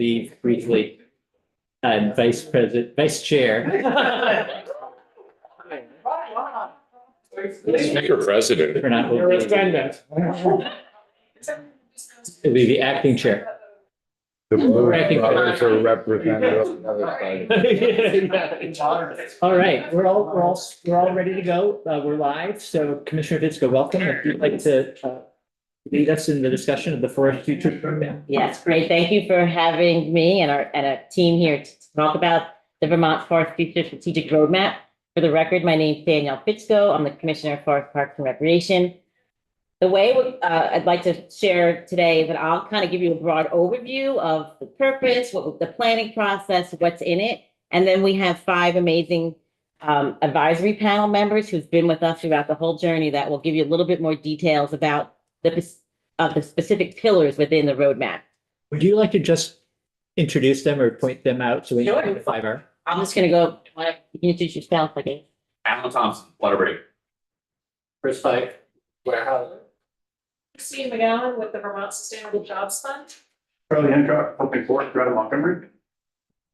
leave briefly. Vice Chair. Speaker President. We're not- It'll be the acting chair. The Blue Acting Brothers are representative on the other side. All right, we're all ready to go. We're live. So Commissioner Fitzko, welcome. If you'd like to lead us in the discussion of the Forest Future Program. Yes, great. Thank you for having me and a team here to talk about the Vermont Forest Future Strategic Roadmap. For the record, my name is Danielle Fitzko. I'm the Commissioner of Forest Parks and Recreation. The way I'd like to share today is that I'll kind of give you a broad overview of the purpose, what the planning process, what's in it. And then we have 5 amazing advisory panel members who've been with us throughout the whole journey that will give you a little bit more details about the specific pillars within the roadmap. Would you like to just introduce them or point them out so we know Sure. who the 5 are? I'm just gonna go, you can introduce yourself, I guess. Alan Thompson, Waterbury. Chris Pike. Warehouse. Christine McGowan with the Vermont Sustainable Jobs Fund. Charlie Hancock, Public Works, Greta Montgomery.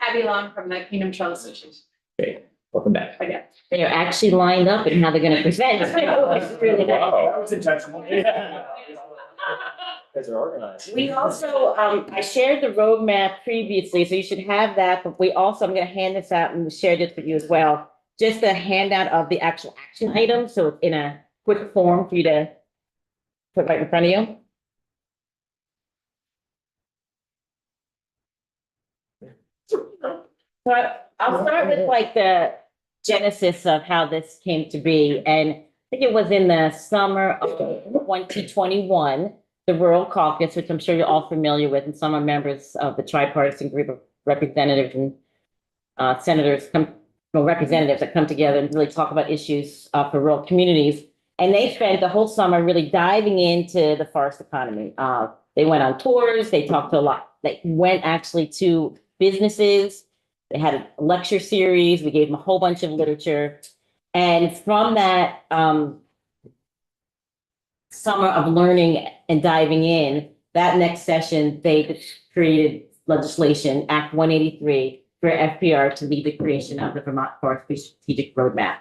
Abby Long from the Kingdom Trail Association. Great, welcome back. Again. They are actually lined up and how they're gonna present. It's really nice. Wow. was intentional. Guys are organized. We also, I shared the roadmap previously, so you should have that, but we also, I'm gonna hand this out and share this with you as well. Just a handout of the actual action items, so it's in a quick form for you to put right in front of you. So I'll start with like the genesis of how this came to be, and I think it was in the summer of 2021. The Rural Caucus, which I'm sure you're all familiar with, and some are members of the tripartisan group of representatives and senators, representatives that come together and really talk about issues for rural communities. And they spent the whole summer really diving into the forest economy. They went on tours, they talked to a lot, they went actually to businesses, they had a lecture series, we gave them a whole bunch of literature. And from that, summer of learning and diving in, that next session, they created legislation, Act 183, for FPR to lead the creation of the Vermont Forestry Strategic Roadmap.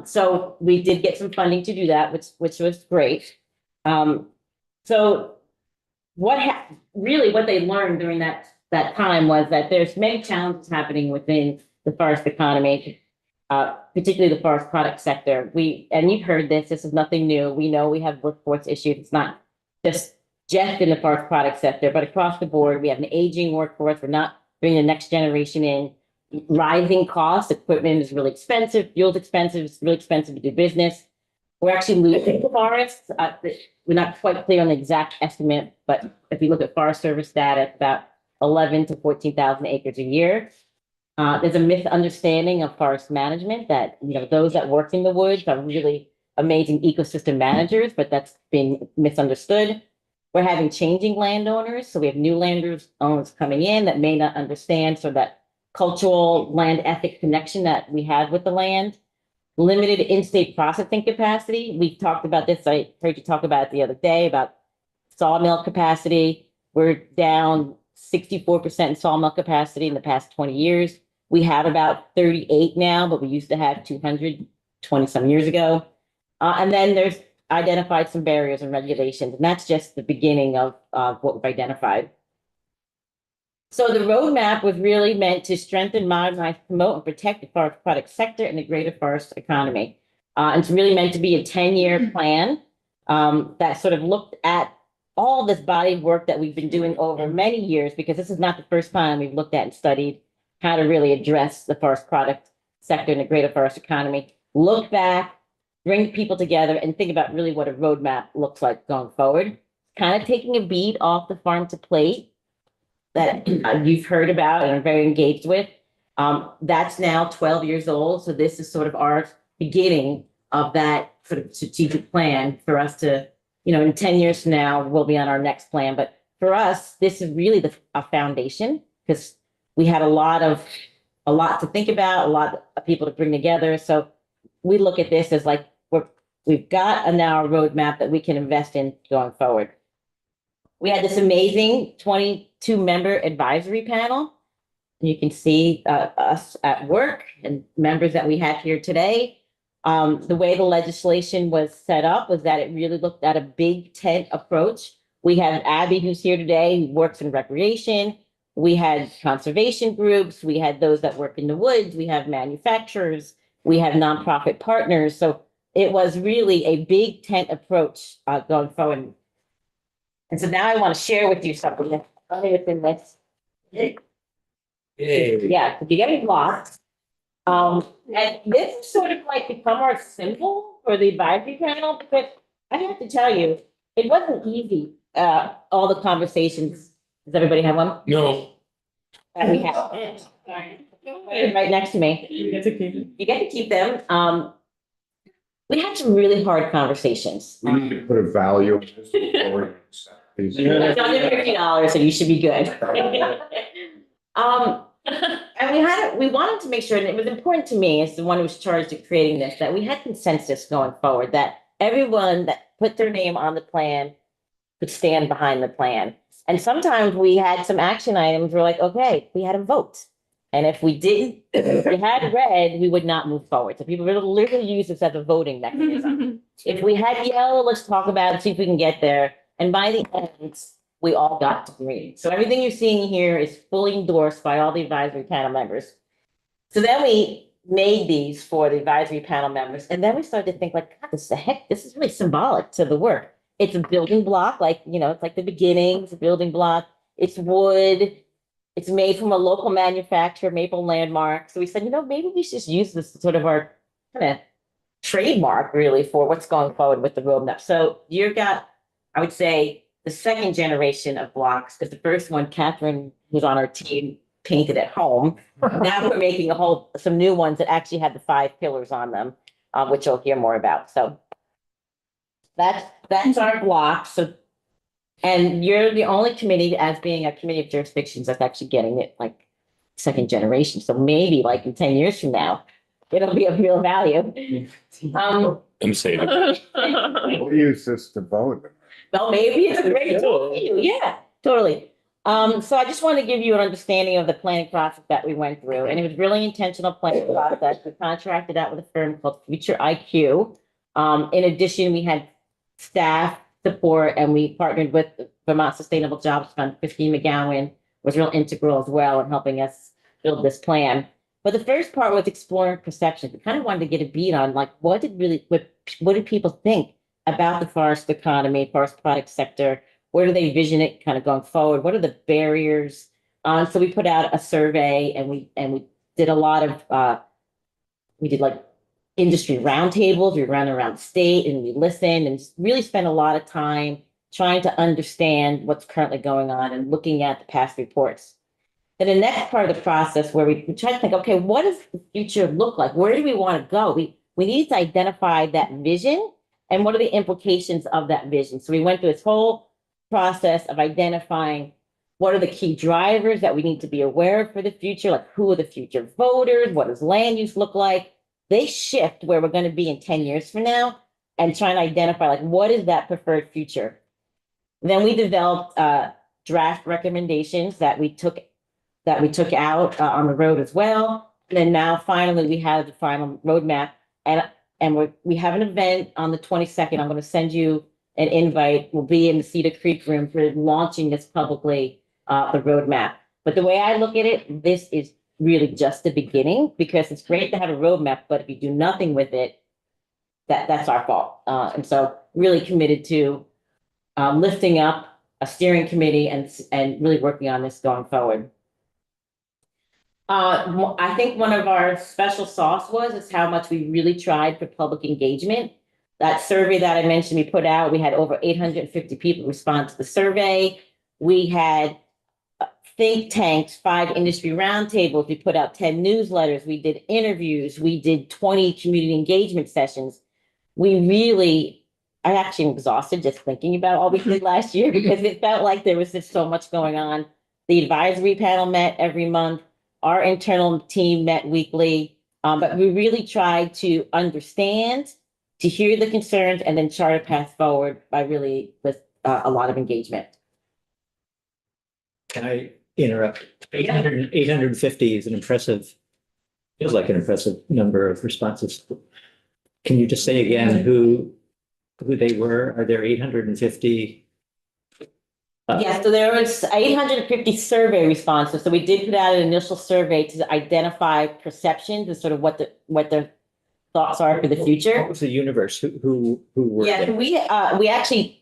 So we did get some funding to do that, which was great. So what they learned during that time was that there's many challenges happening within the forest economy, particularly the forest product sector. And you've heard this is nothing new. We know we have workforce issues. It's not just in the forest product sector, but across the board, we have an aging workforce. We're not bringing the next generation in. Rising costs, equipment is really expensive, fuel's expensive, it's really expensive to do business. We're actually losing forests. We're not quite clear on the exact estimate, but if you look at Forest Service data, it's about 11 to 14,000 acres a year. There's a misunderstanding of forest management that, those that work in the woods are really amazing ecosystem managers, but that's being misunderstood. We're having changing landowners. So we have new landowners coming in that may not understand sort of that cultural land ethic connection that we have with the land. Limited in-state processing capacity. We talked about this. I heard you talk about it the other day about sawmill capacity. We're down 64% in sawmill capacity in the past 20 years. We have about 38 now, but we used to have 220 some years ago. And then there's identified some barriers and regulations, and that's just the beginning of what we've identified. So the roadmap was really meant to strengthen, modernize, promote, and protect the forest product sector and the greater forest economy. And it's really meant to be a 10-year plan that sort of looked at all this body of work that we've been doing over many years, because this is not the first time we've looked at and studied how to really address the forest product sector and the greater forest economy. Look back, bring people together, and think about really what a roadmap looks like going forward. Kind of taking a beat off the farm to plate that you've heard about and are very engaged with. That's now 12 years old. So this is sort of our beginning of that sort of strategic plan for us to, in 10 years from now, we'll be on our next plan. But for us, this is really a foundation, because we had a lot to think about, a lot of people to bring together. So we look at this as like, we've got now a roadmap that we can invest in going forward. We had this amazing 22-member advisory panel. You can see us at work and members that we had here today. The way the legislation was set up was that it really looked at a big tent approach. We have Abby, who's here today, who works in recreation. We had conservation groups. We had those that work in the woods. We have manufacturers. We have nonprofit partners. So it was really a big tent approach going forward. And so now I want to share with you something that's within this. Yeah, if you get me lost. And this is sort of like become our symbol for the advisory panel, because I have to tell you, it wasn't easy, all the conversations. Does everybody have one? No. That we had. Right next to me. You get to keep it. You get to keep them. We had some really hard conversations. We need to put a value. on this before we accept these. It's under $50, so you should be good. And we wanted to make sure, and it was important to me as the one who was charged with creating this, that we had consensus going forward, that everyone that put their name on the plan could stand behind the plan. And sometimes we had some action items, we're like, okay, we had a vote. And if we didn't, if we had red, we would not move forward. So people really literally use this as a voting mechanism. If we had yellow, let's talk about it, see if we can get there. And by the end, we all got to green. So everything you're seeing here is fully endorsed by all the advisory panel members. So then we made these for the advisory panel members. And then we started to think like, God, this is really symbolic to the work. It's a building block, like, it's like the beginning, it's a building block. It's wood. It's made from a local manufacturer, Maple Landmark. So we said, maybe we should just use this as sort of our kind of trademark really for what's going forward with the roadmap. So you've got, I would say, the second generation of blocks, because the first one, Catherine, who's on our team, painted at home. Now we're making some new ones that actually have the 5 pillars on them, which you'll hear more about. So that's our block. So, and you're the only committee, as being a committee of jurisdictions, that's actually getting it like second generation. So maybe like in 10 years from now, it'll be of real value. I'm saying. We'll use this to vote. Well, maybe it's a great tool for you. Yeah, totally. So I just want to give you an understanding of the planning process that we went through, and it was really intentional planning process. We contracted out with a firm called Future IQ. In addition, we had staff support, and we partnered with Vermont Sustainable Jobs Fund. Christine McGowan was real integral as well in helping us build this plan. But the first part was exploring perceptions. We kind of wanted to get a beat on like what did people think about the forest economy, forest product sector? Where do they vision it kind of going forward? What are the barriers? So we put out a survey, and we did a lot of we did like industry roundtables. We ran around the state and we listened and really spent a lot of time trying to understand what's currently going on and looking at the past reports. Then the next part of the process where we tried to think, okay, what does the future look like? Where do we want to go? We need to identify that vision and what are the implications of that vision. So we went through this whole process of identifying what are the key drivers that we need to be aware of for the future, like who are the future voters, what does land use look like? They shift where we're going to be in 10 years from now, and trying to identify like what is that preferred future. Then we developed draft recommendations that we took out on the road as well. And then now finally we have the final roadmap, and we have an event on the 22nd. I'm going to send you an invite. We'll be in the Cedar Creek room for launching this publicly, the roadmap. But the way I look at it, this is really just the beginning, because it's great to have a roadmap, but if you do nothing with it, that's our fault. And so really committed to lifting up a steering committee and really working on this going forward. I think one of our special sauce is how much we really tried for public engagement. That survey that I mentioned we put out, we had over 850 people respond to the survey. We had think tanks, 5 industry roundtables. We put out 10 newsletters. We did interviews. We did 20 community engagement sessions. I actually am exhausted just thinking about all we did last year, because it felt like there was just so much going on. The advisory panel met every month. Our internal team met weekly, but we really tried to understand, to hear the concerns, and then chart a path forward by really with a lot of engagement. Can I interrupt? 850 is an impressive, feels like an impressive number of responses. Can you just say again who they were? Are there 850? Yeah, so there was 850 survey responses. So we did put out an initial survey to identify perceptions and sort of what their thoughts are for the What future. was the universe? Who were Yeah, they? so we actually,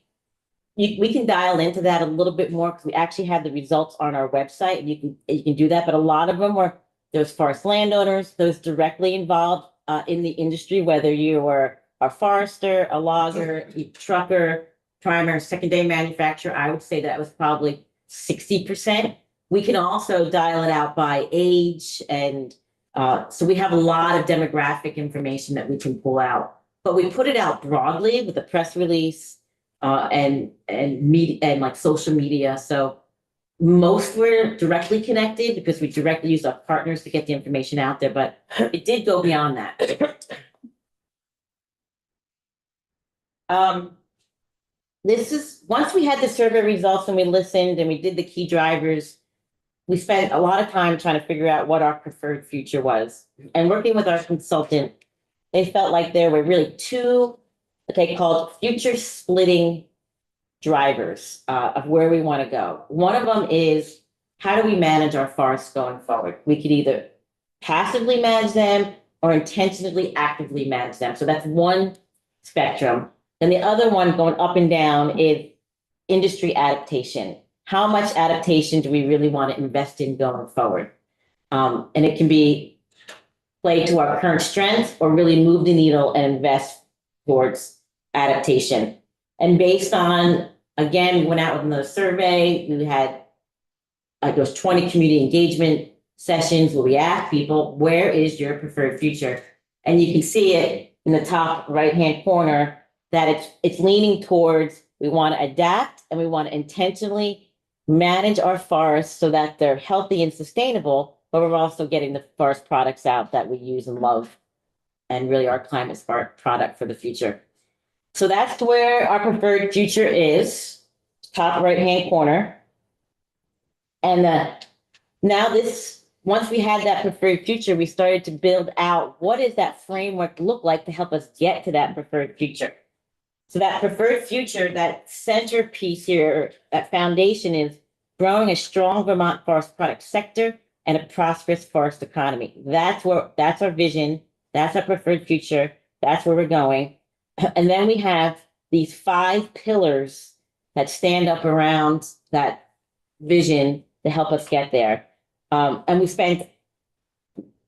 we can dial into that a little bit more because we actually have the results on our website. You can do that, but a lot of them were those forest landowners, those directly involved in the industry, whether you were a forester, a logger, a trucker, primary, secondary manufacturer. I would say that was probably 60%. We can also dial it out by age, and so we have a lot of demographic information that we can pull out. But we put it out broadly with a press release and media and like social media. So most were directly connected because we directly use our partners to get the information out there, but it did go beyond that. This is, once we had the survey results and we listened and we did the key drivers, we spent a lot of time trying to figure out what our preferred future was. And working with our consultant, they felt like there were really two, what they called future splitting drivers of where we want to go. One of them is, how do we manage our forests going forward? We could either passively manage them or intentionally actively manage them. So that's one spectrum. And the other one going up and down is industry adaptation. How much adaptation do we really want to invest in going forward? And it can be play to our current strengths or really move the needle and invest towards adaptation. And based on, again, we went out with another survey. We had those 20 community engagement sessions where we asked people, where is your preferred future? And you can see it in the top right-hand corner that it's leaning towards, we want to adapt and we want to intentionally manage our forests so that they're healthy and sustainable, but we're also getting the forest products out that we use and love and really our climate smart product for the future. So that's where our preferred future is, top right-hand corner. And now this, once we had that preferred future, we started to build out what does that framework look like to help us get to that preferred future. So that preferred future, that centerpiece here, that foundation is growing a strong Vermont forest product sector and a prosperous forest economy. That's our vision. That's our preferred future. That's where we're going. And then we have these 5 pillars that stand up around that vision to help us get there. And we spent,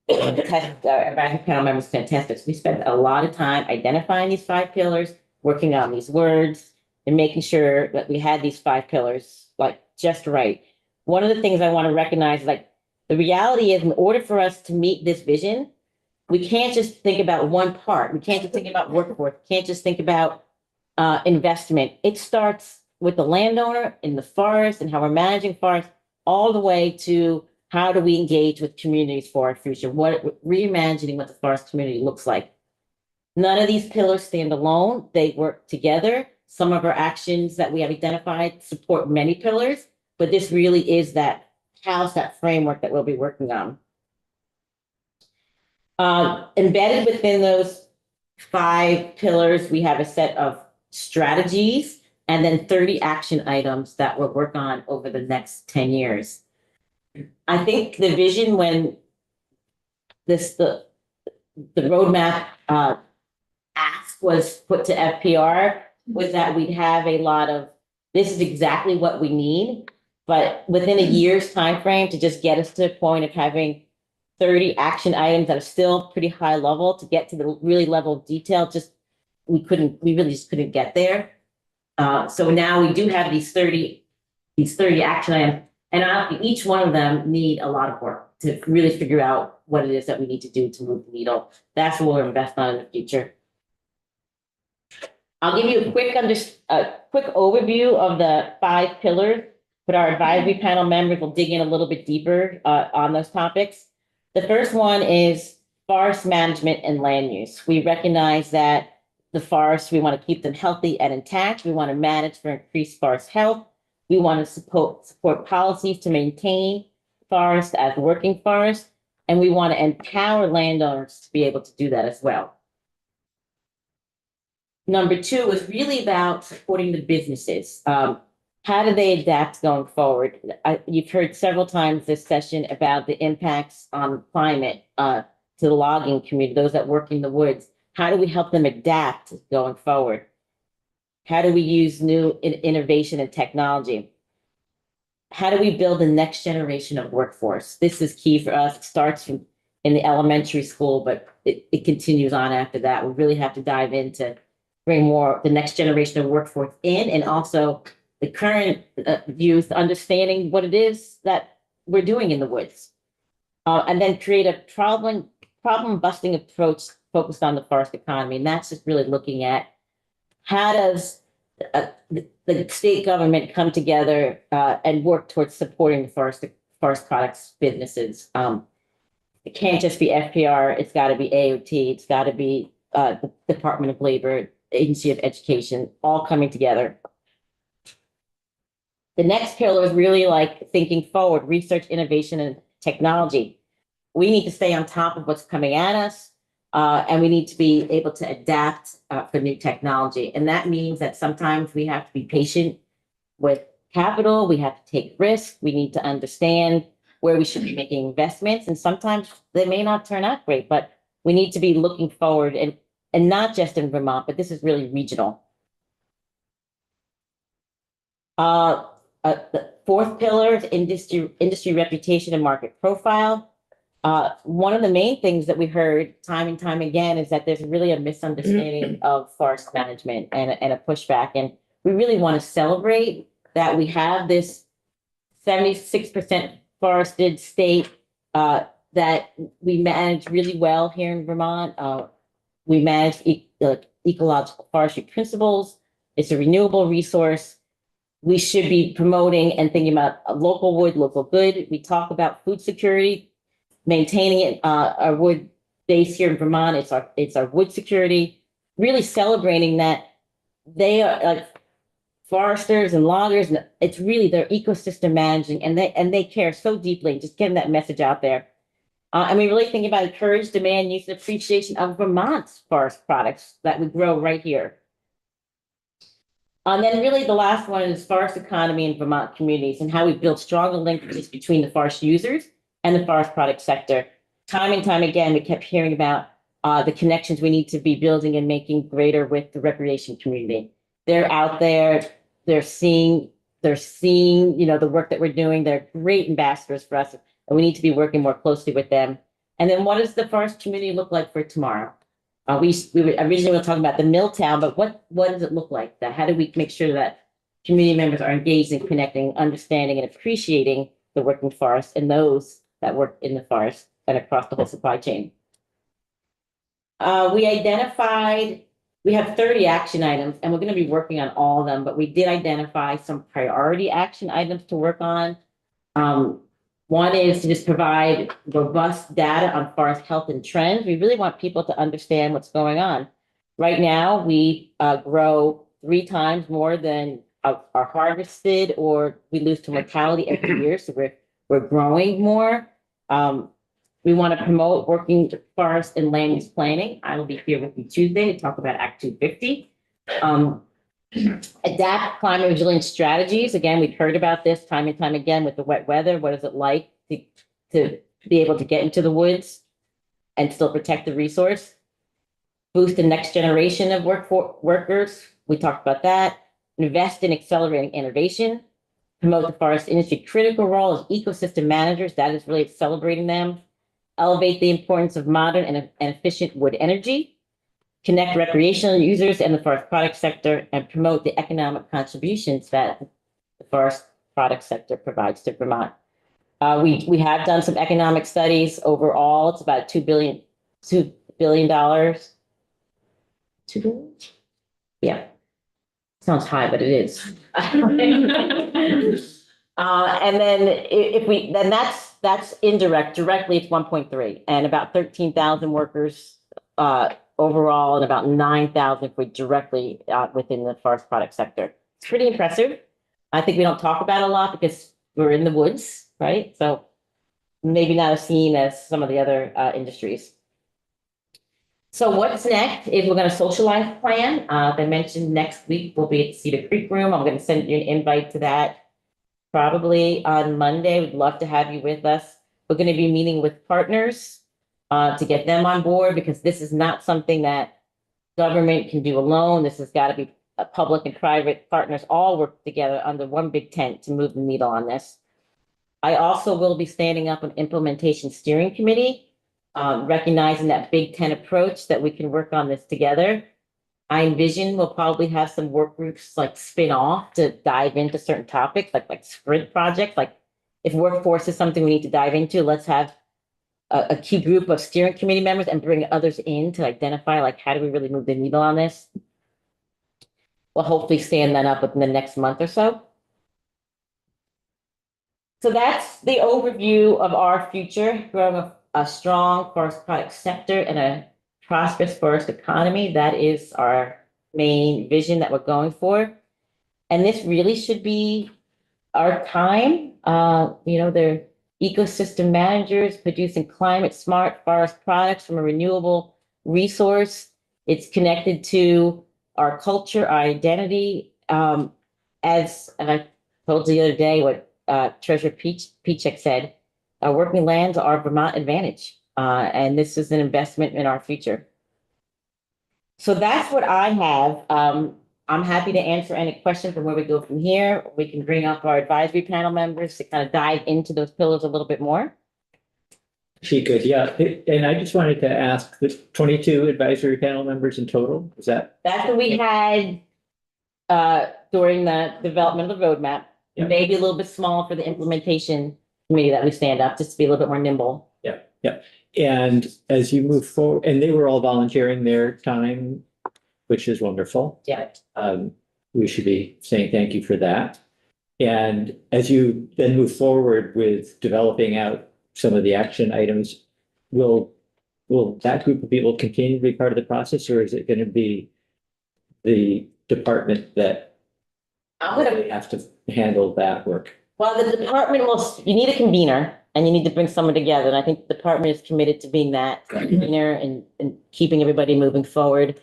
advisory panel members can attest this, we spent a lot of time identifying these 5 pillars, working on these words, and making sure that we had these 5 pillars like just right. One of the things I want to recognize, like the reality is, in order for us to meet this vision, we can't just think about one part. We can't just think about workforce. We can't just think about investment. It starts with the landowner in the forest and how we're managing forests, all the way to how do we engage with communities for our future? Reimagining what the forest community looks like. None of these pillars stand alone. They work together. Some of our actions that we have identified support many pillars, but this really is that house, that framework that we'll be working on. Embedded within those 5 pillars, we have a set of strategies and then 30 action items that we'll work on over the next 10 years. I think the vision when the roadmap ask was put to FPR was that we'd have a lot of, this is exactly what we need, but within a year's time frame to just get us to a point of having 30 action items that are still pretty high level to get to the really level of detail, we really just couldn't get there. So now we do have these 30 action items, and each one of them need a lot of work to really figure out what it is that we need to do to move the needle. That's what we'll invest on in the future. I'll give you a quick overview of the 5 pillars, but our advisory panel members will dig in a little bit deeper on those topics. The first one is forest management and land use. We recognize that the forests, we want to keep them healthy and intact. We want to manage for increased forest health. We want to support policies to maintain forests as working forests, and we want to empower landowners to be able to do that as well. Number two is really about supporting the businesses. How do they adapt going forward? You've heard several times this session about the impacts on climate to the logging community, those that work in the woods. How do we help them adapt going forward? How do we use new innovation and technology? How do we build the next generation of workforce? This is key for us. It starts from in the elementary school, but it continues on after that. We really have to dive into bring more the next generation of workforce in, and also the current youth understanding what it is that we're doing in the woods. And then create a problem busting approach focused on the forest economy. And that's just really looking at how does the state government come together and work towards supporting the forest products businesses. It can't just be FPR, it's got to be AOT, it's got to be the Department of Labor, Agency of Education, all coming together. The next pillar is really like thinking forward, research, innovation, and technology. We need to stay on top of what's coming at us, and we need to be able to adapt for new technology. And that means that sometimes we have to be patient with capital, we have to take risks, we need to understand where we should be making investments, and sometimes they may not turn out great, but we need to be looking forward and not just in Vermont, but this is really regional. The fourth pillar is industry reputation and market profile. One of the main things that we heard time and time again is that there's really a misunderstanding of forest management and a pushback. And we really want to celebrate that we have this 76% forested state that we manage really well here in Vermont. We manage ecological forestry principles. It's a renewable resource. We should be promoting and thinking about a local wood, local good. We talk about food security, maintaining it, our wood base here in Vermont. It's our wood security. Really celebrating that they are like foresters and loggers, and it's really their ecosystem managing, and they care so deeply. Just getting that message out there. And we really think about encourage demand, use, and appreciation of Vermont's forest products that we grow right here. And then really the last one is forest economy in Vermont communities and how we build stronger linkages between the forest users and the forest product sector. Time and time again, we kept hearing about the connections we need to be building and making greater with the recreation community. They're out there, they're seeing, the work that we're doing. They're great ambassadors for us, and we need to be working more closely with them. And then what does the forest community look like for tomorrow? We originally were talking about the Milltown, but what does it look like? How do we make sure that community members are engaged in connecting, understanding, and appreciating the working forest and those that work in the forest and across the whole supply chain? We have 30 action items, and we're going to be working on all of them, but we did identify some priority action items to work on. One is to just provide robust data on forest health and trends. We really want people to understand what's going on. Right now, we grow 3 times more than are harvested, or we lose to mortality every year. So we're growing more. We want to promote working forest and land use planning. I will be here with you Tuesday to talk about Act 250. Adapt climate resilience strategies. Again, we've heard about this time and time again with the wet weather. What is it like to be able to get into the woods and still protect the resource? Boost the next generation of workers. We talked about that. Invest in accelerating innovation. Promote the forest industry critical role as ecosystem managers. That is really celebrating them. Elevate the importance of modern and efficient wood energy. Connect recreational users and the forest product sector, and promote the economic contributions that the forest product sector provides to Vermont. We have done some economic studies. Overall, it's about $2 billion. $2 billion. Yeah. Sounds high, but it is. And then that's indirect. Directly, it's 1.3, and about 13,000 workers overall, and about 9,000 if we directly within the forest product sector. It's pretty impressive. I think we don't talk about it a lot because we're in the woods, right? So maybe not as seen as some of the other industries. So what's next is we're gonna socialize plan. They mentioned next week we'll be at Cedar Creek Room. I'm gonna send you an invite to that. Probably on Monday. We'd love to have you with us. We're gonna be meeting with partners to get them on board because this is not something that government can do alone. This has got to be public and private partners all work together under one big tent to move the needle on this. I also will be standing up an implementation steering committee, recognizing that big tent approach that we can work on this together. I envision we'll probably have some work groups like spin off to dive into certain topics, like sprint projects. Like if workforce is something we need to dive into, let's have a key group of steering committee members and bring others in to identify like how do we really move the needle on this. We'll hopefully stand that up within the next month or so. So that's the overview of our future, growing a strong forest product sector and a prosperous forest economy. That is our main vision that we're going for. And this really should be our time. They're ecosystem managers producing climate smart forest products from a renewable resource. It's connected to our culture, our identity. And I told you the other day what Treasurer Pichek said, working lands are Vermont advantage. And this is an investment in our future. So that's what I have. I'm happy to answer any questions from where we go from here. We can bring up our advisory panel members to kind of dive into those pillars a little bit more. She could, yeah. And I just wanted to ask, the 22 advisory panel members in total, is that? That's what we had during the development of the roadmap. Yeah. Maybe a little bit small for the implementation committee that we stand up, just to be a little bit more nimble. Yeah. And as you move forward, and they were all volunteering their time, which is wonderful. Yeah. We should be saying thank you for that. And as you then move forward with developing out some of the action items, will that group of people continue to be part of the process, or is it going to be the department that really has to handle that work? Well, the department you need a convener and you need to bring someone together. And I think the department is committed to being that convener and keeping everybody moving forward.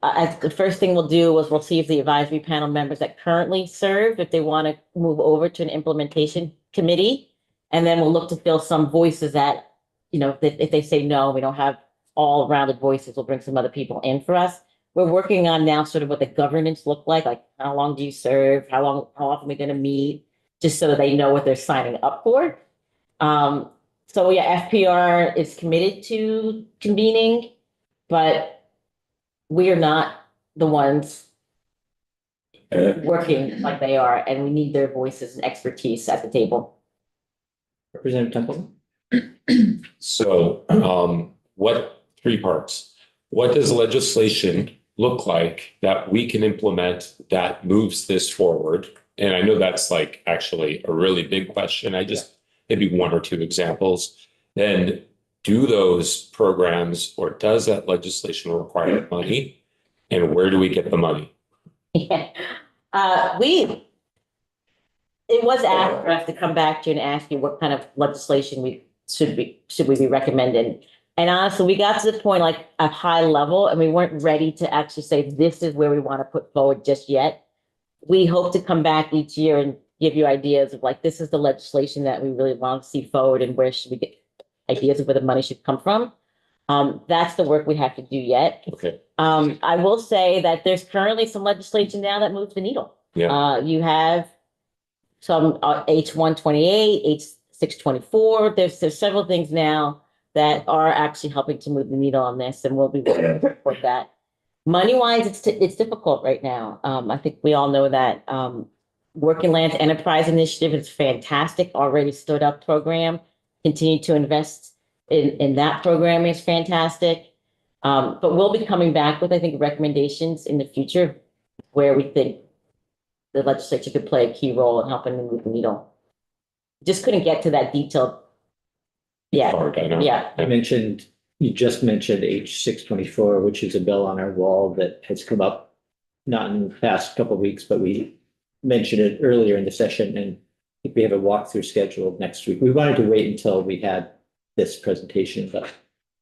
The first thing we'll do is we'll see if the advisory panel members that currently serve, if they want to move over to an implementation committee. And then we'll look to fill some voices that, if they say no, we don't have all rounded voices, we'll bring some other people in for us. We're working on now sort of what the governance look like how long do you serve? How often are we going to meet? Just so that they know what they're signing up for. So yeah, FPR is committed to convening, but we are not the ones working like they are, and we need their voices and expertise at the table. Representative Temple? So, three parts? What does legislation look like that we can implement that moves this forward? And I know that's like actually a really big question. Maybe one or two examples. Then do those programs or does that legislation require money? And where do we get the money? Yeah. It was asked for us to come back to you and ask you what kind of legislation we should we be recommending. And honestly, we got to the point like a high level and we weren't ready to actually say this is where we want to put forward just yet. We hope to come back each year and give you ideas of like, this is the legislation that we really want to see forward and where should we get ideas of where the money should come from. That's the work we have to do yet. Okay. I will say that there's currently some legislation now that moves the needle. Yeah. You have some H128, H624. There's several things now that are actually helping to move the needle on this, and we'll be working toward that. Money-wise, it's difficult right now. I think we all know that. Working Lands Enterprise Initiative is fantastic, already stood up program. Continue to invest in that program is fantastic. But we'll be coming back with, I think, recommendations in the future where we think the legislature could play a key role in helping to move the needle. Just couldn't get to that detailed. Yeah, yeah. You just mentioned H624, which is a bill on our wall that has come up, not in the past couple of weeks, but we mentioned it earlier in the session, and I think we have a walkthrough scheduled next week. We wanted to wait until we had this presentation, but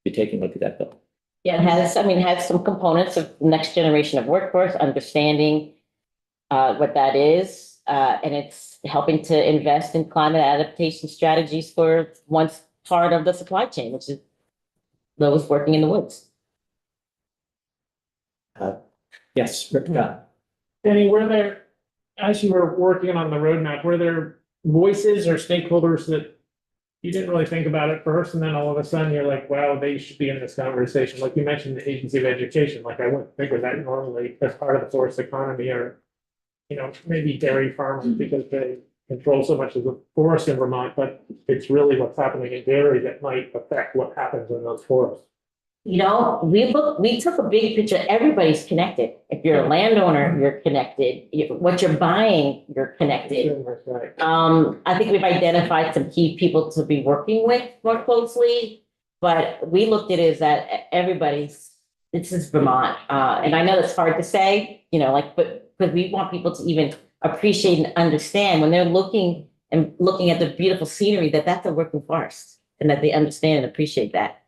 be taking a look at that, Bill. Yeah, it has, I mean, it has some components of next generation of workforce, understanding what that is. And it's helping to invest in climate adaptation strategies for once part of the supply chain, which is those working in the woods. Yes, Rick, Danny, were there, as you were working on the roadmap, were there voices or stakeholders that you didn't really think about at first, and then all of a sudden you're like, wow, they should be in this conversation? Like you mentioned the Agency of Education, like I wouldn't think of that normally as part of the forest economy, or, you know, maybe dairy farmers because they control so much of the forest in Vermont, but it's really what's happening in dairy that might affect what happens in those forests. You know, we took a big picture. Everybody's connected. If you're a landowner, you're connected. What you're buying, you're connected. That's right. I think we've identified some key people to be working with more closely, but we looked at it as that everybody's, this is Vermont. And I know that's hard to say, you know, like, but we want people to even appreciate and understand when they're looking at the beautiful scenery, that that's a working forest and that they understand and appreciate that.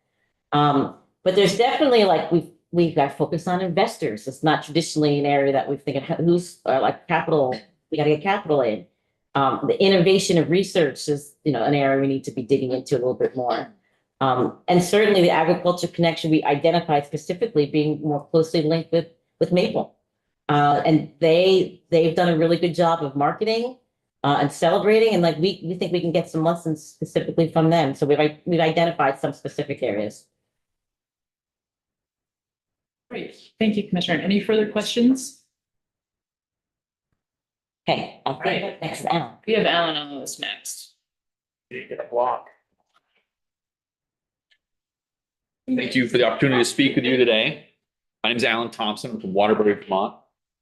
But there's definitely like, we've got to focus on investors. It's not traditionally an area that we've thinking who's like capital, we got to get capital in. The innovation of research is, you know, an area we need to be digging into a little bit more. And certainly the agriculture connection we identified specifically being more closely linked with Maple. And they've done a really good job of marketing and celebrating. And like, we think we can get some lessons specifically from them. So we've identified some specific areas. Great. Thank you, Commissioner. Any further questions? Okay, I'll take it next Alan. We have Alan on the list next. You get a block. Thank you for the opportunity to speak with you today. My name is Alan Thompson. I'm from Waterbury, Vermont,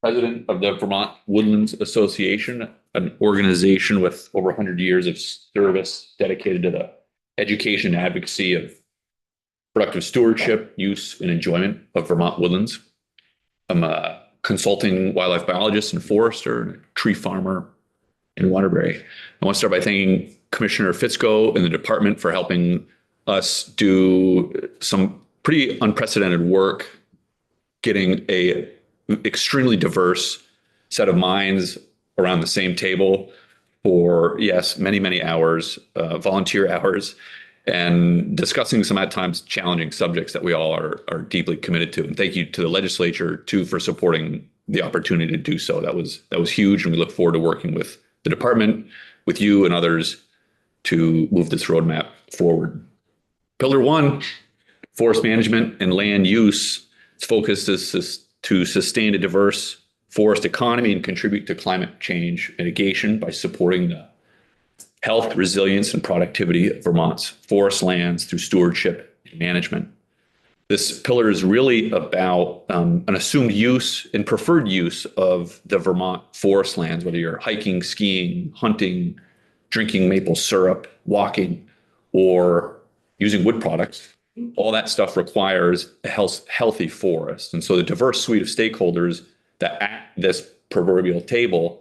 president of the Vermont Woodlands Association, an organization with over 100 years of service dedicated to the education and advocacy of productive stewardship, use, and enjoyment of Vermont woodlands. I'm a consulting wildlife biologist and forester, and a tree farmer in Waterbury. I want to start by thanking Commissioner Fitzko and the department for helping us do some pretty unprecedented work, getting a extremely diverse set of minds around the same table for, yes, many, many hours, volunteer hours, and discussing some at times challenging subjects that we all are deeply committed to. And thank you to the legislature too for supporting the opportunity to do so. That was huge, and we look forward to working with the department, with you and others to move this roadmap forward. Pillar 1, forest management and land use. Its focus is to sustain a diverse forest economy and contribute to climate change mitigation by supporting the health, resilience, and productivity of Vermont's forest lands through stewardship and management. This pillar is really about an assumed use and preferred use of the Vermont forest lands, whether you're hiking, skiing, hunting, drinking maple syrup, walking, or using wood products. All that stuff requires a healthy forest. And so the diverse suite of stakeholders that at this proverbial table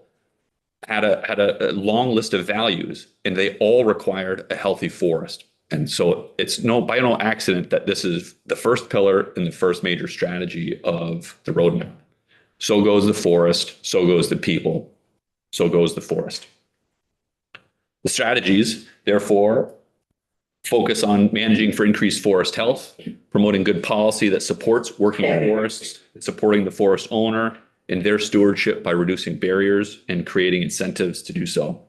had a long list of values, and they all required a healthy forest. And so it's by no accident that this is the first pillar and the first major strategy of the roadmap. So goes the forest, so goes the people, so goes the forest. The strategies, therefore, focus on managing for increased forest health, promoting good policy that supports working forests, supporting the forest owner in their stewardship by reducing barriers and creating incentives to do so.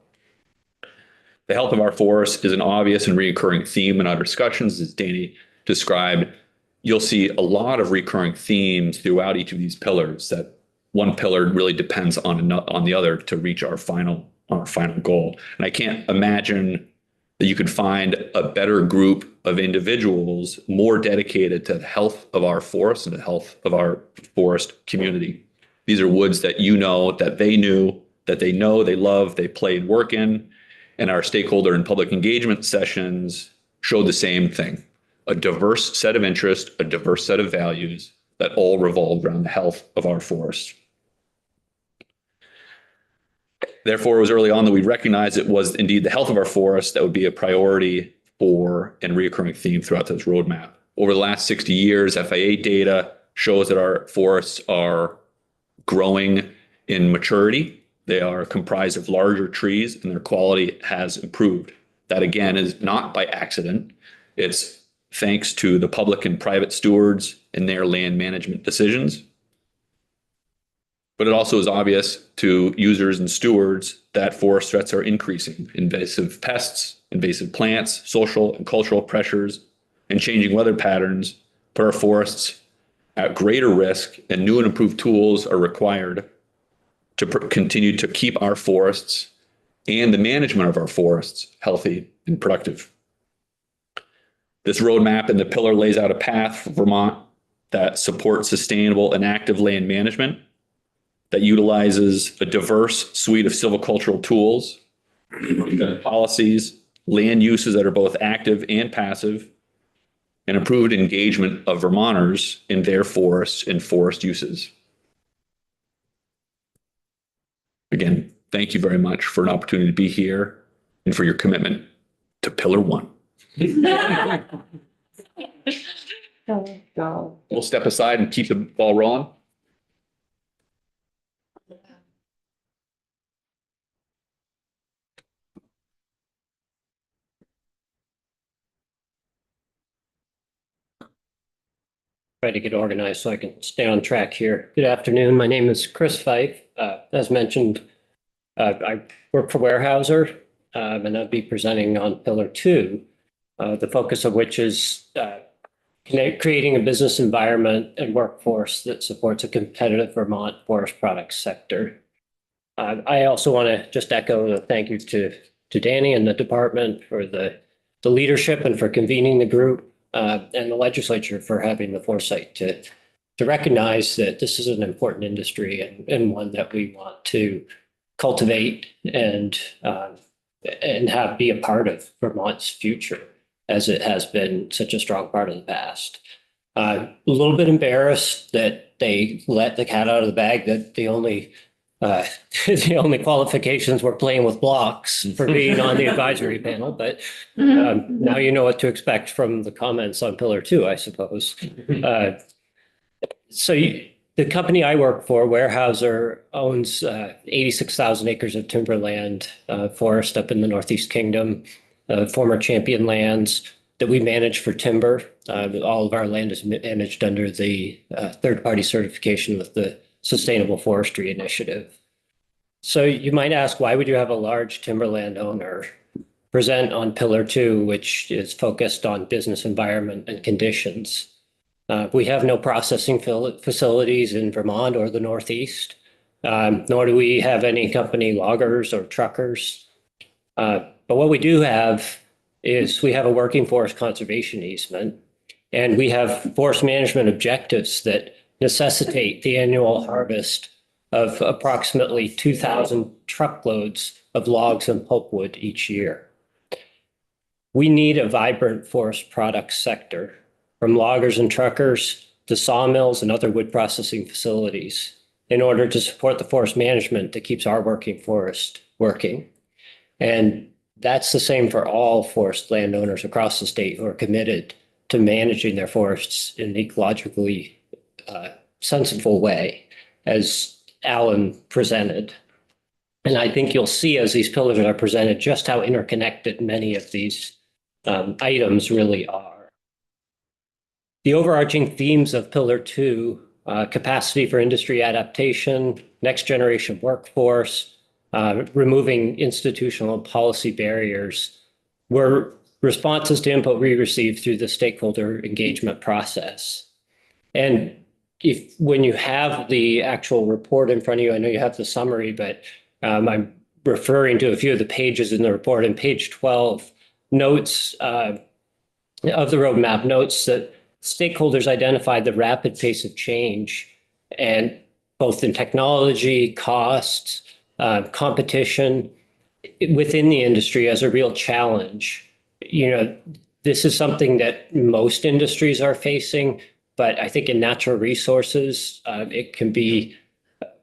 The health of our forests is an obvious and recurring theme in our discussions, as Danny described. You'll see a lot of recurring themes throughout each of these pillars, that one pillar really depends on the other to reach our final goal. And I can't imagine that you could find a better group of individuals more dedicated to the health of our forests and the health of our forest community. These are woods that you know, that they knew, that they know, they love, they play and work in. And our stakeholder and public engagement sessions show the same thing. A diverse set of interests, a diverse set of values that all revolve around the health of our forests. Therefore, it was early on that we recognized it was indeed the health of our forests that would be a priority for and reoccurring theme throughout this roadmap. Over the last 60 years, FIA data shows that our forests are growing in maturity. They are comprised of larger trees and their quality has improved. That again is not by accident. It's thanks to the public and private stewards and their land management decisions. But it also is obvious to users and stewards that forest threats are increasing. Invasive pests, invasive plants, social and cultural pressures, and changing weather patterns put our forests at greater risk, and new and improved tools are required to continue to keep our forests and the management of our forests healthy and productive. This roadmap and the pillar lays out a path for Vermont that supports sustainable and active land management, that utilizes a diverse suite of silvicultural tools, policies, land uses that are both active and passive, and improved engagement of Vermonters in their forests and forest uses. Again, thank you very much for an opportunity to be here and for your commitment to Pillar 1. We'll step aside and keep the ball rolling. Try to get organized so I can stay on track here. Good afternoon. My name is Chris Fife. As mentioned, I work for Weyerhaeuser, and I'll be presenting on Pillar 2, the focus of which is creating a business environment and workforce that supports a competitive Vermont forest products sector. I also want to just echo the thank you to Danny and the department for the leadership and for convening the group. And the legislature for having the foresight to recognize that this is an important industry and one that we want to cultivate and have be a part of Vermont's future, as it has been such a strong part of the past. A little bit embarrassed that they let the cat out of the bag, that the only qualifications were playing with blocks for being on the advisory panel, but now you know what to expect from the comments on Pillar 2, I suppose. The company I work for, Weyerhaeuser, owns 86,000 acres of timberland forest up in the Northeast Kingdom, former champion lands that we manage for timber. All of our land is managed under the third-party certification with the Sustainable Forestry Initiative. So you might ask, why would you have a large timberland owner present on Pillar 2, which is focused on business environment and conditions? We have no processing facilities in Vermont or the Northeast, nor do we have any company loggers or truckers. But what we do have is we have a working forest conservation easement, and we have forest management objectives that necessitate the annual harvest of approximately 2,000 truckloads of logs and pulpwood each year. We need a vibrant forest products sector, from loggers and truckers to sawmills and other wood processing facilities, in order to support the forest management that keeps our working forest working. And that's the same for all forest landowners across the state who are committed to managing their forests in an ecologically sensible way, as Alan presented. And I think you'll see as these pillars are presented just how interconnected many of these items really are. The overarching themes of Pillar 2, capacity for industry adaptation, next generation workforce, removing institutional and policy barriers, were responses to input we received through the stakeholder engagement process. And when you have the actual report in front of you, I know you have the summary, but I'm referring to a few of the pages in the report. And page 12 notes of the roadmap notes that stakeholders identified the rapid pace of change, and both in technology, costs, competition within the industry as a real challenge. You know, this is something that most industries are facing, but I think in natural resources, it can be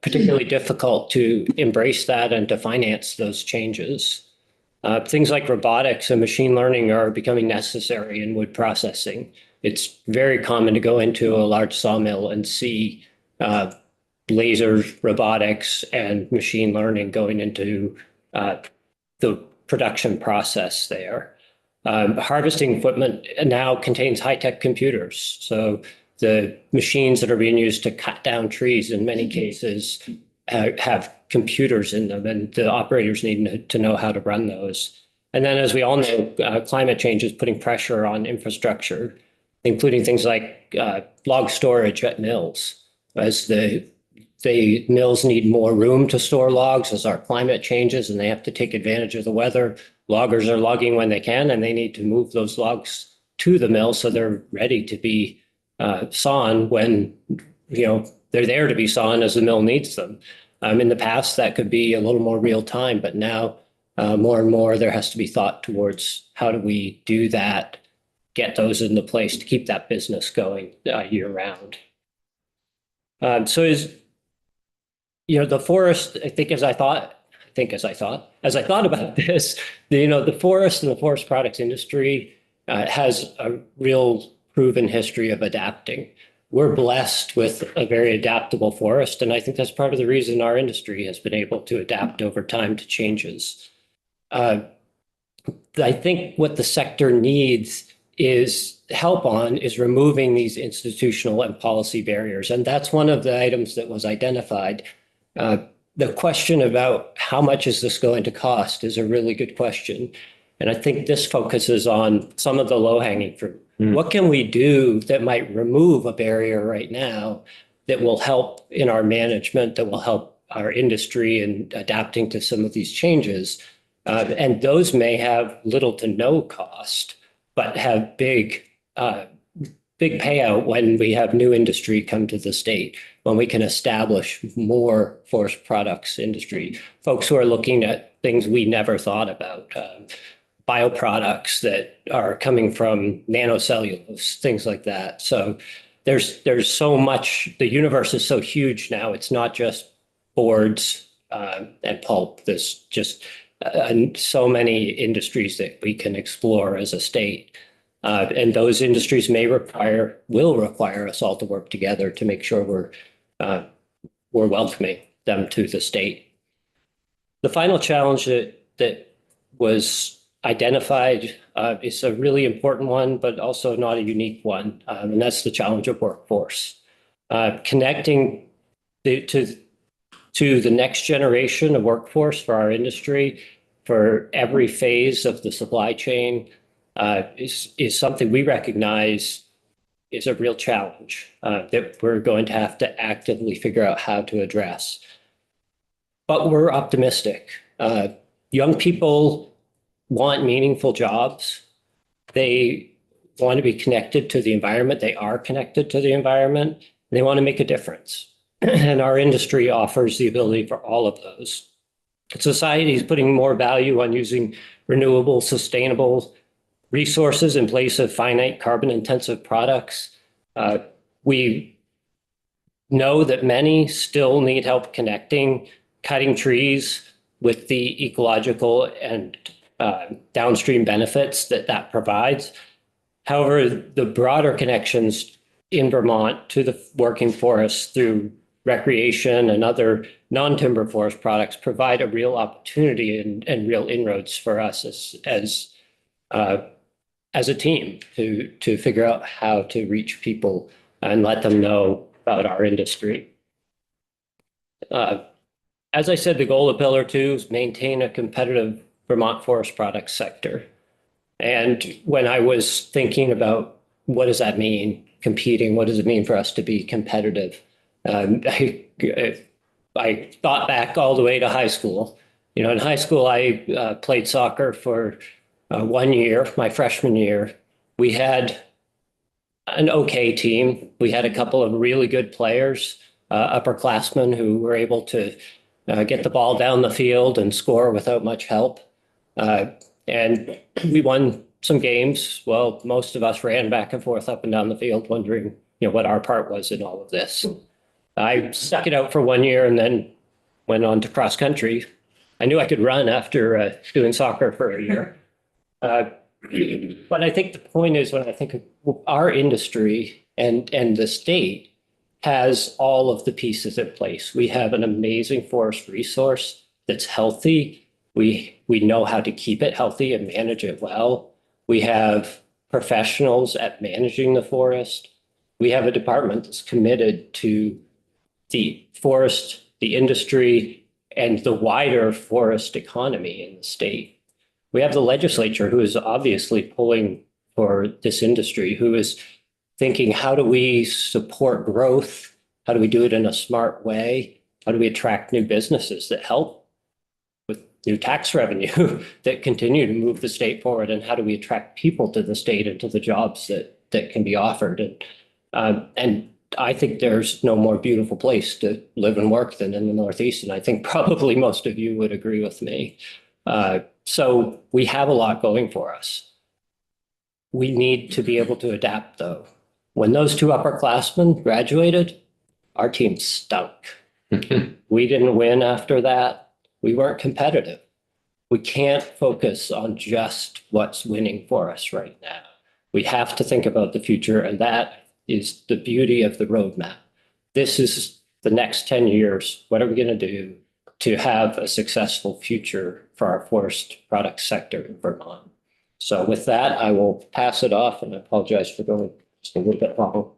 particularly difficult to embrace that and to finance those changes. Things like robotics and machine learning are becoming necessary in wood processing. It's very common to go into a large sawmill and see laser robotics and machine learning going into the production process there. Harvesting equipment now contains high-tech computers. So the machines that are being used to cut down trees in many cases have computers in them, and the operators need to know how to run those. And then, as we all know, climate change is putting pressure on infrastructure, including things like log storage at mills. As the mills need more room to store logs as our climate changes and they have to take advantage of the weather, loggers are logging when they can, and they need to move those logs to the mill so they're ready to be sawn when, they're there to be sawn as the mill needs them. In the past, that could be a little more real time, but now more and more there has to be thought towards how do we do that, get those into place to keep that business going year round. The forest, as I thought about this, the forest and the forest products industry has a real proven history of adapting. We're blessed with a very adaptable forest, and I think that's part of the reason our industry has been able to adapt over time to changes. I think what the sector needs is removing these institutional and policy barriers, and that's one of the items that was identified. The question about how much is this going to cost is a really good question. And I think this focuses on some of the low-hanging fruit. What can we do that might remove a barrier right now that will help in our management, that will help our industry in adapting to some of these changes? And those may have little to no cost, but have big payout when we have new industry come to the state, when we can establish more forest products industry, folks who are looking at things we never thought about, bioproducts that are coming from nanocellulose, things like that. So there's so much, the universe is so huge now. It's not just boards and pulp. There's just so many industries that we can explore as a state. And those industries will require us all to work together to make sure we're welcoming them to the state. The final challenge that was identified is a really important one, but also not a unique one, and that's the challenge of workforce. Connecting to the next generation of workforce for our industry, for every phase of the supply chain, is something we recognize is a real challenge that we're going to have to actively figure out how to address. But we're optimistic. Young people want meaningful jobs. They want to be connected to the environment. They are connected to the environment. They want to make a difference. And our industry offers the ability for all of those. Society is putting more value on using renewable, sustainable resources in place of finite carbon-intensive products. We know that many still need help connecting, cutting trees with the ecological and downstream benefits that provides. However, the broader connections in Vermont to the working forest through recreation and other non-timber forest products provide a real opportunity and real inroads for us as a team to figure out how to reach people and let them know about our industry. As I said, the goal of Pillar 2 is maintain a competitive Vermont forest products sector. And when I was thinking about what does that mean, competing, what does it mean for us to be competitive? I thought back all the way to high school. In high school, I played soccer for 1 year, my freshman year. We had an okay team. We had a couple of really good players, upperclassmen who were able to get the ball down the field and score without much help. And we won some games. Well, most of us ran back and forth up and down the field wondering, what our part was in all of this. I stuck it out for 1 year and then went on to cross country. I knew I could run after doing soccer for a year. But I think the point is, when I think of our industry and the state has all of the pieces in place. We have an amazing forest resource that's healthy. We know how to keep it healthy and manage it well. We have professionals at managing the forest. We have a department that's committed to the forest, the industry, and the wider forest economy in the state. We have the legislature who is obviously pulling for this industry, who is thinking, how do we support growth? How do we do it in a smart way? How do we attract new businesses that help with new tax revenue that continue to move the state forward? And how do we attract people to the state and to the jobs that can be offered? And I think there's no more beautiful place to live and work than in the Northeast. And I think probably most of you would agree with me. So we have a lot going for us. We need to be able to adapt, though. When those two upperclassmen graduated, our team stunk. We didn't win after that. We weren't competitive. We can't focus on just what's winning for us right now. We have to think about the future, and that is the beauty of the roadmap. This is the next 10 years. What are we going to do to have a successful future for our forest product sector in Vermont? So with that, I will pass it off, and I apologize for going just a little bit long.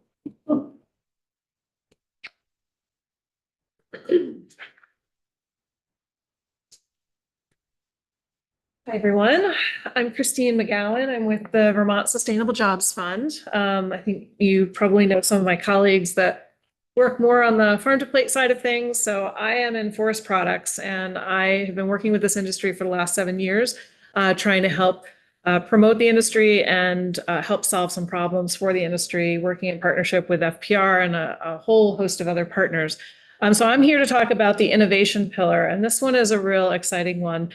Hi, everyone. I'm Christine McGowan. I'm with the Vermont Sustainable Jobs Fund. I think you probably know some of my colleagues that work more on the farm to plate side of things. So I am in forest products, and I have been working with this industry for the last 7 years, trying to help promote the industry and help solve some problems for the industry, working in partnership with FPR and a whole host of other partners. So I'm here to talk about the innovation pillar, and this one is a real exciting one.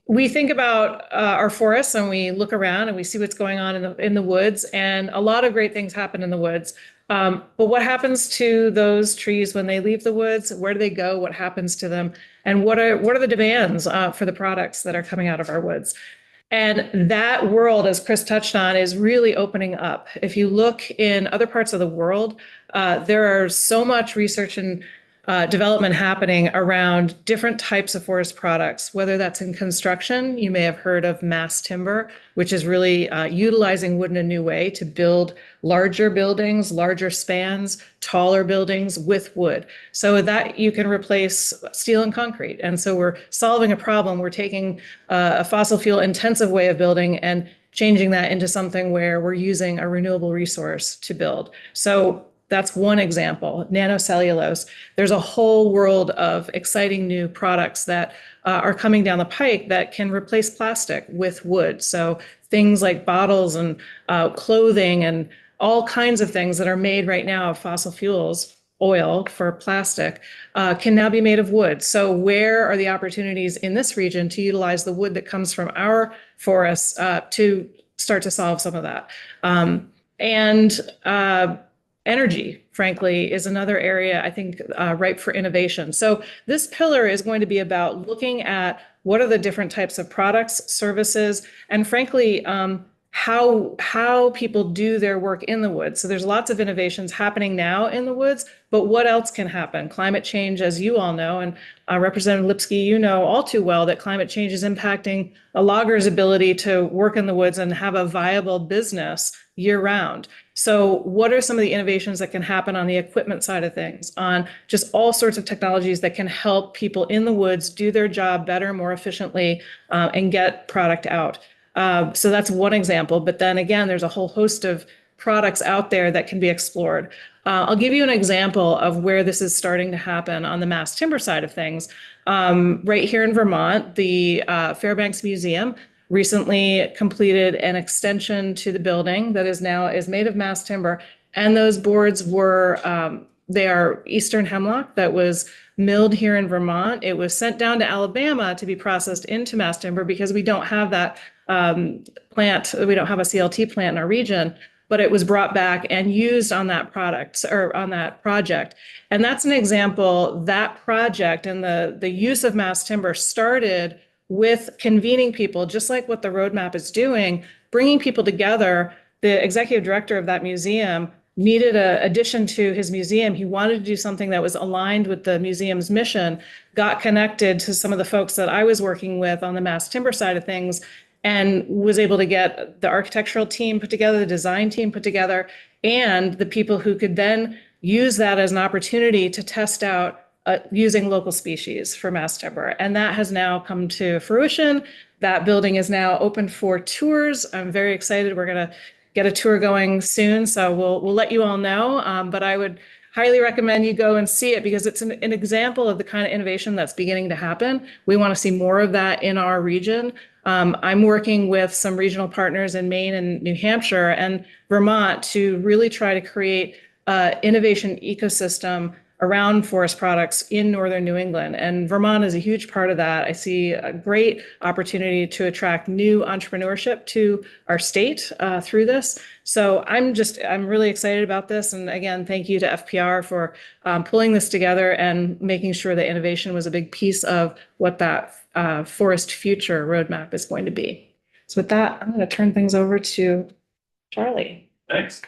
We think about our forests and we look around and we see what's going on in the woods, and a lot of great things happen in the woods. But what happens to those trees when they leave the woods? Where do they go? What happens to them? And what are the demands for the products that are coming out of our woods? And that world, as Chris touched on, is really opening up. If you look in other parts of the world, there are so much research and development happening around different types of forest products, whether that's in construction. You may have heard of mass timber, which is really utilizing wood in a new way to build larger buildings, larger spans, taller buildings with wood. So that you can replace steel and concrete. And so we're solving a problem. We're taking a fossil fuel intensive way of building and changing that into something where we're using a renewable resource to build. So that's one example. Nanocellulose. There's a whole world of exciting new products that are coming down the pike that can replace plastic with wood. So things like bottles and clothing and all kinds of things that are made right now of fossil fuels, oil for plastic, can now be made of wood. So where are the opportunities in this region to utilize the wood that comes from our forests to start to solve some of that? Energy, frankly, is another area I think ripe for innovation. So this pillar is going to be about looking at what are the different types of products, services, and frankly, how people do their work in the woods. So there's lots of innovations happening now in the woods, but what else can happen? Climate change, as you all know, and Representative Lipsky, you know all too well that climate change is impacting a logger's ability to work in the woods and have a viable business year round. So what are some of the innovations that can happen on the equipment side of things, on just all sorts of technologies that can help people in the woods do their job better, more efficiently, and get product out? So that's one example. But then again, there's a whole host of products out there that can be explored. I'll give you an example of where this is starting to happen on the mass timber side of things. Right here in Vermont, the Fairbanks Museum recently completed an extension to the building that is made of mass timber. And those boards were, they are Eastern hemlock that was milled here in Vermont. It was sent down to Alabama to be processed into mass timber because we don't have that plant. We don't have a CLT plant in our region. but it was brought back and used on that product or on that project. And that's an example, that project and the use of mass timber started with convening people, just like what the roadmap is doing, bringing people together. The executive director of that museum needed an addition to his museum. He wanted to do something that was aligned with the museum's mission, got connected to some of the folks that I was working with on the mass timber side of things, and was able to get the architectural team put together, the design team put together, and the people who could then use that as an opportunity to test out using local species for mass timber. And that has now come to fruition. That building is now open for tours. I'm very excited. We're going to get a tour going soon, so we'll let you all know. But I would highly recommend you go and see it because it's an example of the kind of innovation that's beginning to happen. We want to see more of that in our region. I'm working with some regional partners in Maine and New Hampshire and Vermont to really try to create an innovation ecosystem around forest products in northern New England. And Vermont is a huge part of that. I see a great opportunity to attract new entrepreneurship to our state through this. So I'm really excited about this. And again, thank you to FPR for pulling this together and making sure that innovation was a big piece of what that forest future roadmap is going to be. So with that, I'm going to turn things over to Charlie. Thanks.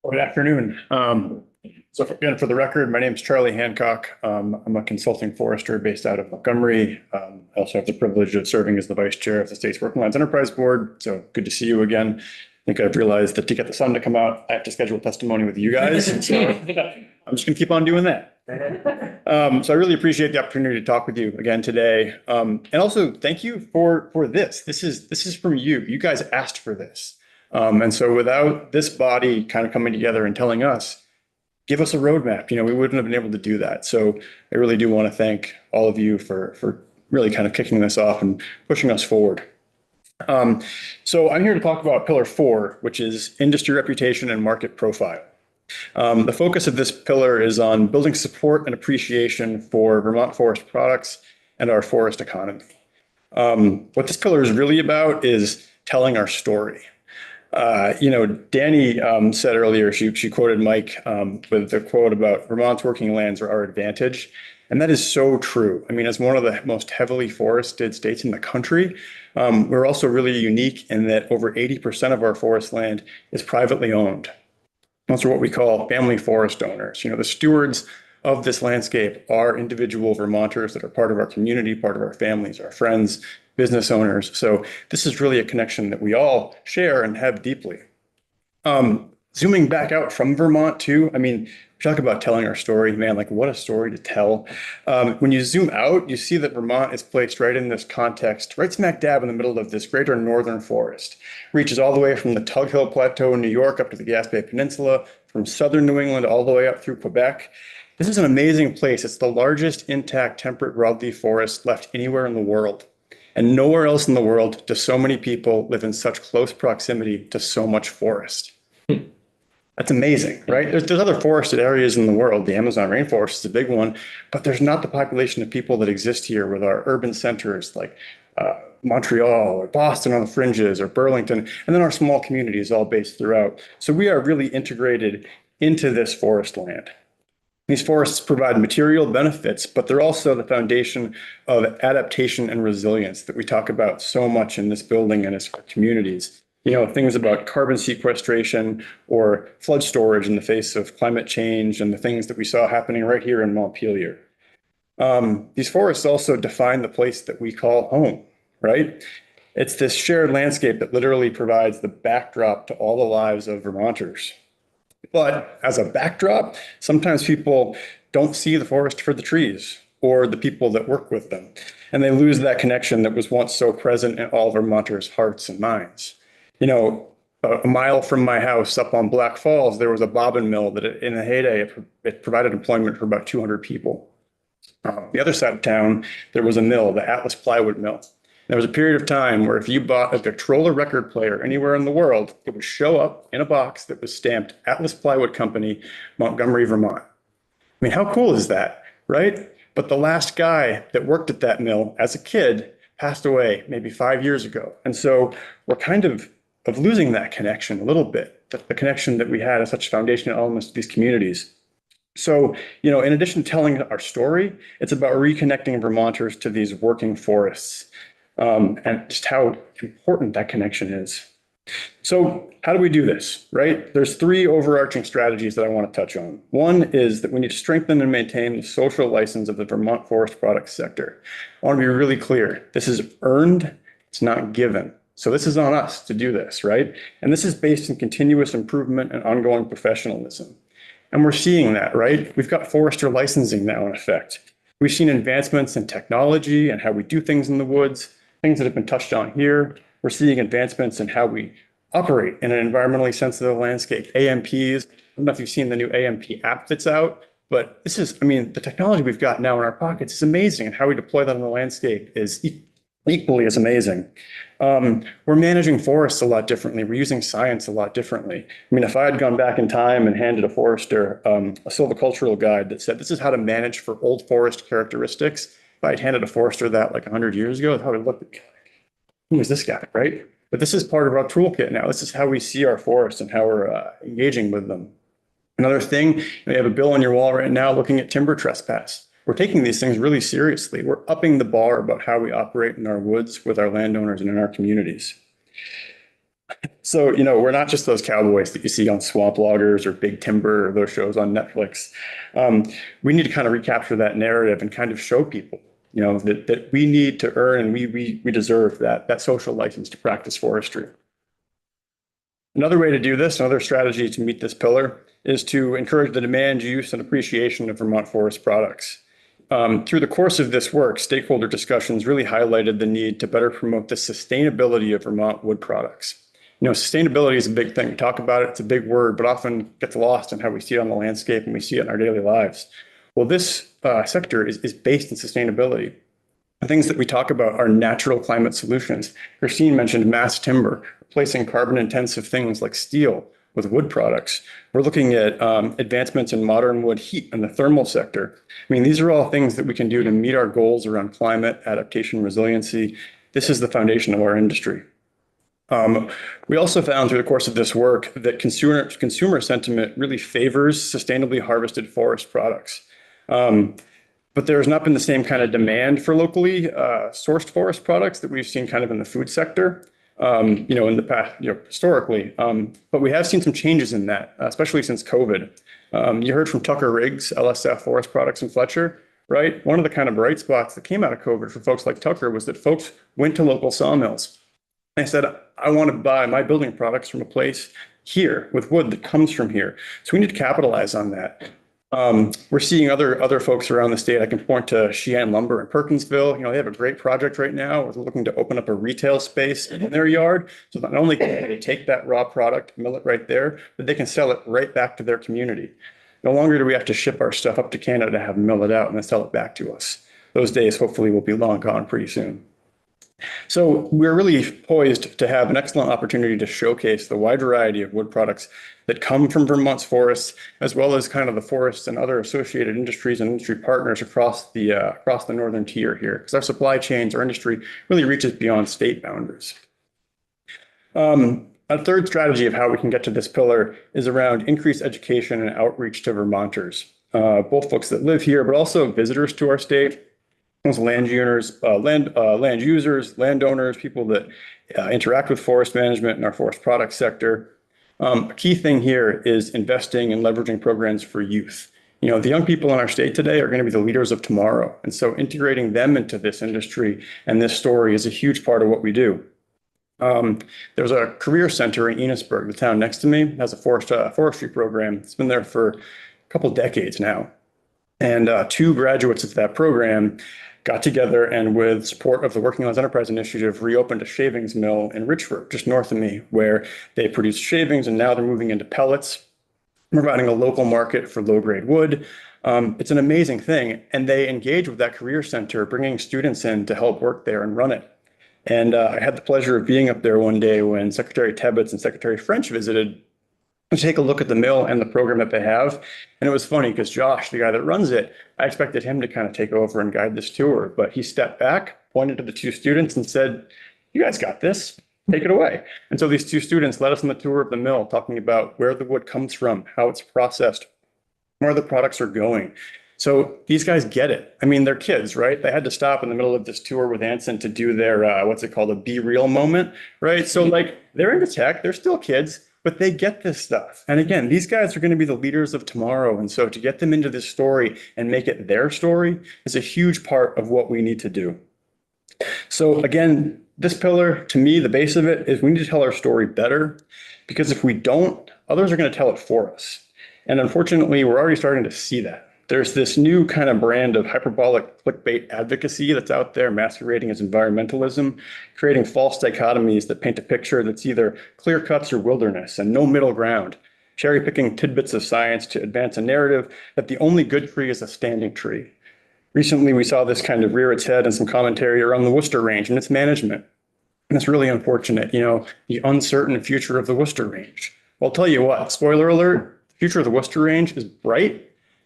Good afternoon. So again, for the record, my name is Charlie Hancock. I'm a consulting forester based out of Montgomery. I also have the privilege of serving as the vice chair of the state's Working Lands Enterprise Board. So good to see you again. I think I've realized that to get the sun to come out, I have to schedule testimony with you guys. So I'm just going to keep on doing that. So I really appreciate the opportunity to talk with you again today. And also thank you for this. This is from you. You guys asked for this. And so without this body kind of coming together and telling us, give us a roadmap, we wouldn't have been able to do that. So I really do want to thank all of you for really kind of kicking this off and pushing us forward. So I'm here to talk about Pillar 4, which is industry reputation and market profile. The focus of this pillar is on building support and appreciation for Vermont forest products and our forest economy. What this pillar is really about is telling our story. Danny said earlier, she quoted Mike with the quote about Vermont's working lands are our advantage. And that is so true. I mean, as one of the most heavily forested states in the country, we're also really unique in that over 80% of our forest land is privately owned. Those are what we call family forest owners. The stewards of this landscape are individual Vermonters that are part of our community, part of our families, our friends, business owners. So this is really a connection that we all share and have deeply. Zooming back out from Vermont too, I mean, we talk about telling our story, man, like what a story to tell. When you zoom out, you see that Vermont is placed right in this context, right smack dab in the middle of this greater northern forest. Reaches all the way from the Tug Hill Plateau in New York up to the Gaspé Peninsula, from southern New England all the way up through Quebec. This is an amazing place. It's the largest intact temperate broadleaf forest left anywhere in the world. And nowhere else in the world do so many people live in such close proximity to so much forest. That's amazing, right? There's other forested areas in the world. The Amazon rainforest is a big one, but there's not the population of people that exist here with our urban centers like Montreal or Boston on the fringes or Burlington, and then our small communities all based throughout. So we are really integrated into this forest land. These forests provide material benefits, but they're also the foundation of adaptation and resilience that we talk about so much in this building and as communities. Things about carbon sequestration or flood storage in the face of climate change and the things that we saw happening right here in Montpelier. These forests also define the place that we call home, right? It's this shared landscape that literally provides the backdrop to all the lives of Vermonters. But as a backdrop, sometimes people don't see the forest for the trees or the people that work with them. And they lose that connection that was once so present in all Vermonters' hearts and minds. A mile from my house up on Black Falls, there was a bobbin mill that in the heyday, it provided employment for about 200 people. The other side of town, there was a mill, the Atlas Plywood Mill. There was a period of time where if you bought a Victrola record player anywhere in the world, it would show up in a box that was stamped Atlas Plywood Company, Montgomery, Vermont. I mean, how cool is that, right? But the last guy that worked at that mill as a kid passed away maybe 5 years ago. And so we're kind of losing that connection a little bit, the connection that we had as such foundational elements to these communities. So, you know, in addition to telling our story, it's about reconnecting Vermonters to these working forests, and just how important that connection is. So how do we do this, right? There's three overarching strategies that I want to touch on. One is that we need to strengthen and maintain the social license of the Vermont forest products sector. I want to be really clear. This is earned, it's not given. So this is on us to do this, right? And this is based in continuous improvement and ongoing professionalism. And we're seeing that, right? We've got forester licensing now in effect. We've seen advancements in technology and how we do things in the woods, things that have been touched on here. We're seeing advancements in how we operate in an environmentally sensitive landscape. AMPs, I don't know if you've seen the new AMP app that's out, but this is, I mean, the technology we've got now in our pockets is amazing, and how we deploy that in the landscape is equally as amazing. We're managing forests a lot differently. We're using science a lot differently. I mean, if I had gone back in time and handed a forester a silvicultural guide that said, this is how to manage for old forest characteristics, if I had handed a forester that like 100 years ago, I'd probably look at, who is this guy, right? But this is part of our toolkit now. This is how we see our forests and how we're engaging with them. Another thing, you have a bill on your wall right now looking at timber trespass. We're taking these things really seriously. We're upping the bar about how we operate in our woods with our landowners and in our communities. So, you know, we're not just those cowboys that you see on Swamp Loggers or Big Timber or those shows on Netflix. We need to kind of recapture that narrative and kind of show people, you know, that we need to earn and we deserve that social license to practice forestry. Another way to do this, another strategy to meet this pillar, is to encourage the demand, use, and appreciation of Vermont forest products. Through the course of this work, stakeholder discussions really highlighted the need to better promote the sustainability of Vermont wood products. You know, sustainability is a big thing. We talk about it, it's a big word, but often gets lost in how we see it on the landscape and we see it in our daily lives. Well, this sector is based in sustainability. The things that we talk about are natural climate solutions. Christine mentioned mass timber, replacing carbon-intensive things like steel with wood products. We're looking at advancements in modern wood heat in the thermal sector. I mean, these are all things that we can do to meet our goals around climate, adaptation, resiliency. This is the foundation of our industry. We also found through the course of this work that consumer sentiment really favors sustainably harvested forest products. But there's not been the same kind of demand for locally sourced forest products that we've seen kind of in the food sector. You know, in the past, you know, historically. But we have seen some changes in that, especially since COVID. You heard from Tucker Riggs, LSF Forest Products in Fletcher, right? One of the kind of bright spots that came out of COVID for folks like Tucker was that folks went to local sawmills. They said, I want to buy my building products from a place here with wood that comes from here. So we need to capitalize on that. We're seeing other folks around the state. I can point to Sheehan Lumber in Perkinsville. You know, they have a great project right now. We're looking to open up a retail space in their yard. So not only can they take that raw product, mill it right there, but they can sell it right back to their community. No longer do we have to ship our stuff up to Canada to have them mill it out and then sell it back to us. Those days hopefully will be long gone pretty soon. So we're really poised to have an excellent opportunity to showcase the wide variety of wood products that come from Vermont's forests, as well as kind of the forests and other associated industries and industry partners across the northern tier here, because our supply chains, our industry really reaches beyond state boundaries. A third strategy of how we can get to this pillar is around increased education and outreach to Vermonters, both folks that live here, but also visitors to our state. As land users, landowners, people that interact with forest management and our forest product sector. A key thing here is investing and leveraging programs for youth. You know, the young people in our state today are going to be the leaders of tomorrow. And so integrating them into this industry and this story is a huge part of what we do. There's a career center in Enosburg, the town next to me, has a forestry program. It's been there for a couple decades now. And two graduates of that program got together and with support of the Working Lands Enterprise Initiative, reopened a shavings mill in Richford, just north of me, where they produce shavings and now they're moving into pellets, providing a local market for low-grade wood. It's an amazing thing. And they engage with that career center, bringing students in to help work there and run it. And I had the pleasure of being up there one day when Secretary Tebbets and Secretary French visited. to take a look at the mill and the program that they have. And it was funny because Josh, the guy that runs it, I expected him to kind of take over and guide this tour, but he stepped back, pointed to the two students and said, "You guys got this. Take it away." And so these two students led us on the tour of the mill, talking about where the wood comes from, how it's processed, where the products are going. So these guys get it. I mean, they're kids, right? They had to stop in the middle of this tour with Anson to do their, what's it called, a Be Real moment, right? So like they're into tech, they're still kids, but they get this stuff. And again, these guys are going to be the leaders of tomorrow. And so to get them into this story and make it their story is a huge part of what we need to do. So again, this pillar, to me, the base of it is we need to tell our story better, because if we don't, others are going to tell it for us. And unfortunately, we're already starting to see that. There's this new kind of brand of hyperbolic clickbait advocacy that's out there masquerading as environmentalism, creating false dichotomies that paint a picture that's either clear cuts or wilderness and no middle ground, cherry picking tidbits of science to advance a narrative that the only good tree is a standing tree. Recently, we saw this kind of rear its head in some commentary around the Worcester Range and its management. And it's really unfortunate, the uncertain future of the Worcester Range. Well, I'll tell you what, spoiler alert, the future of the Worcester Range is bright.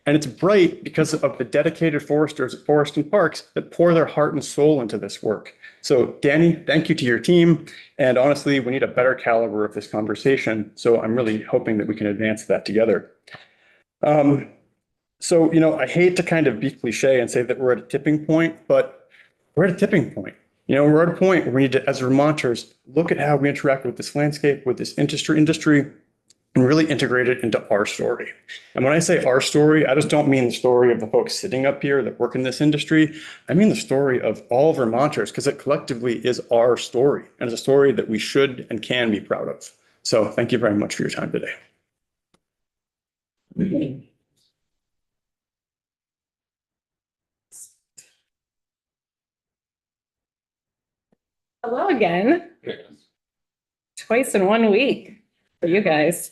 And it's bright because of the dedicated foresters at Forest and Parks that pour their heart and soul into this work. So Danny, thank you to your team. And honestly, we need a better caliber of this conversation. So I'm really hoping that we can advance that together. So, I hate to kind of be cliche and say that we're at a tipping point, but we're at a tipping point. We're at a point where we need to, as Vermonters, look at how we interact with this landscape, with this industry, and really integrate it into our story. And when I say our story, I just don't mean the story of the folks sitting up here that work in this industry. I mean the story of all Vermonters, because it collectively is our story, and it's a story that we should and can be proud of. So thank you very much for your time today. Hello again. Twice in 1 week for you guys.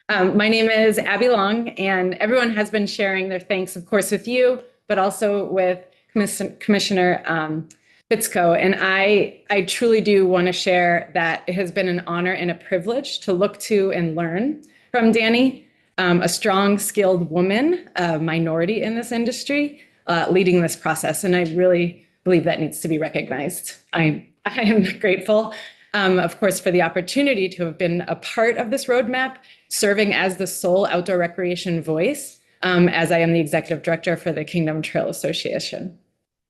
My name is Abby Long, and everyone has been sharing their thanks, of course, with you, but also with Commissioner Fitzko. And I truly do want to share that it has been an honor and a privilege to look to and learn from Danny, a strong, skilled woman, a minority in this industry, leading this process. And I really believe that needs to be recognized. I am grateful, of course, for the opportunity to have been a part of this roadmap, serving as the sole outdoor recreation voice, as I am the executive director for the Kingdom Trail Association.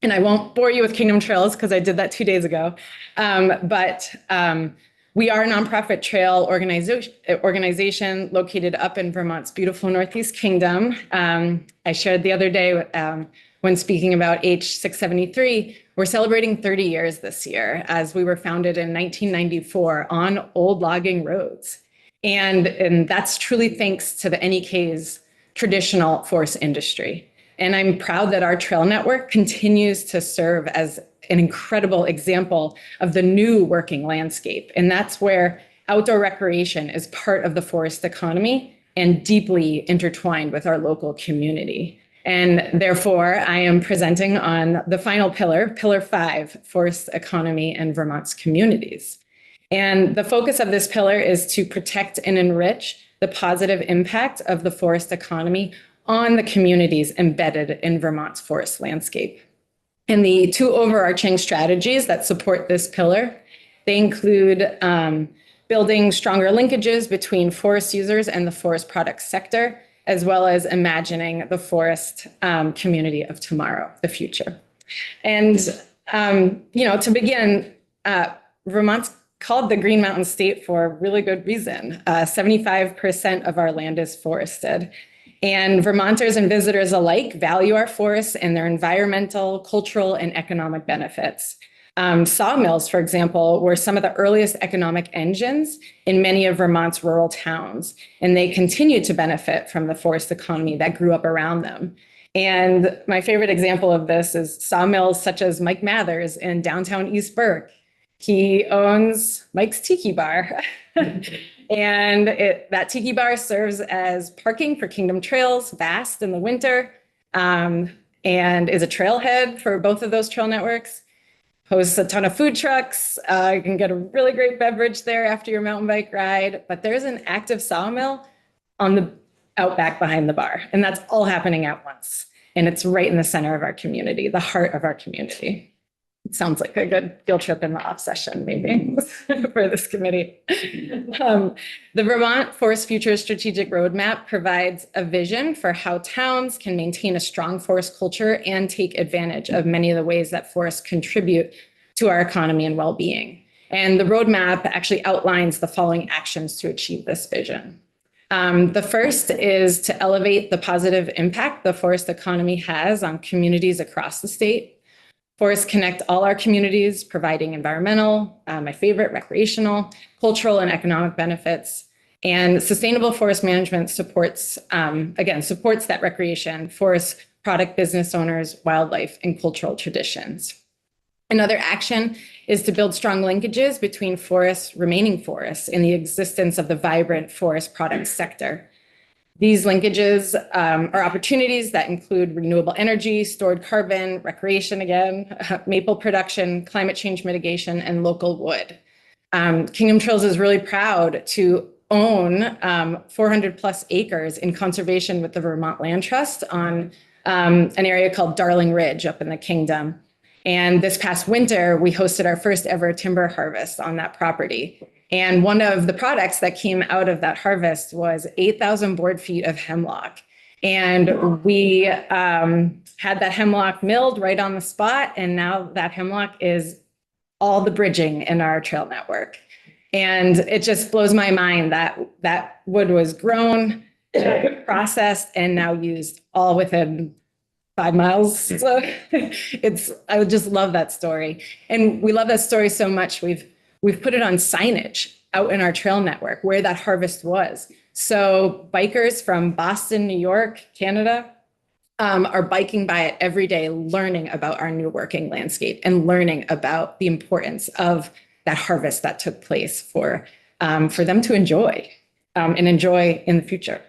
And I won't bore you with Kingdom Trails because I did that 2 days ago. But we are a nonprofit trail organization located up in Vermont's beautiful Northeast Kingdom. I shared the other day when speaking about H673, we're celebrating 30 years this year, as we were founded in 1994 on old logging roads. And that's truly thanks to the NEK's traditional forest industry. And I'm proud that our trail network continues to serve as an incredible example of the new working landscape. And that's where outdoor recreation is part of the forest economy and deeply intertwined with our local community. And therefore, I am presenting on the final pillar, Pillar 5, Forest Economy and Vermont's Communities. And the focus of this pillar is to protect and enrich the positive impact of the forest economy on the communities embedded in Vermont's forest landscape. And the two overarching strategies that support this pillar, they include building stronger linkages between forest users and the forest products sector, as well as imagining the forest community of tomorrow, the future. And, to begin, Vermont's called the Green Mountain State for a really good reason. 75% of our land is forested. And Vermonters and visitors alike value our forests and their environmental, cultural, and economic benefits. Sawmills, for example, were some of the earliest economic engines in many of Vermont's rural towns, and they continue to benefit from the forest economy that grew up around them. And my favorite example of this is sawmills such as Mike Mathers in downtown East Burke. He owns Mike's Tiki Bar. And that Tiki Bar serves as parking for Kingdom Trails, Vast in the winter, and is a trailhead for both of those trail networks. Hosts a ton of food trucks. You can get a really great beverage there after your mountain bike ride. But there's an active sawmill on the outback behind the bar. And that's all happening at once. And it's right in the center of our community, the heart of our community. It sounds like a good field trip in the off session, maybe, for this committee. The Vermont Forest Futures Strategic Roadmap provides a vision for how towns can maintain a strong forest culture and take advantage of many of the ways that forests contribute to our economy and well-being. And the roadmap actually outlines the following actions to achieve this vision. The first is to elevate the positive impact the forest economy has on communities across the state. Forests connect all our communities, providing environmental, my favorite, recreational, cultural, and economic benefits. And sustainable forest management supports that recreation, forest product business owners, wildlife, and cultural traditions. Another action is to build strong linkages between forests, remaining forests, and the existence of the vibrant forest products sector. These linkages are opportunities that include renewable energy, stored carbon, recreation again, maple production, climate change mitigation, and local wood. Kingdom Trails is really proud to own 400 plus acres in conservation with the Vermont Land Trust on an area called Darling Ridge up in the Kingdom. And this past winter, we hosted our first ever timber harvest on that property. And one of the products that came out of that harvest was 8,000 board feet of hemlock. And we had that hemlock milled right on the spot. And now that hemlock is all the bridging in our trail network. And it just blows my mind that that wood was grown, processed, and now used all within 5 miles. So I would just love that story. And we love that story so much. We've put it on signage out in our trail network where that harvest was. So bikers from Boston, New York, Canada, are biking by it every day, learning about our new working landscape and learning about the importance of that harvest that took place for them to enjoy and enjoy in the future.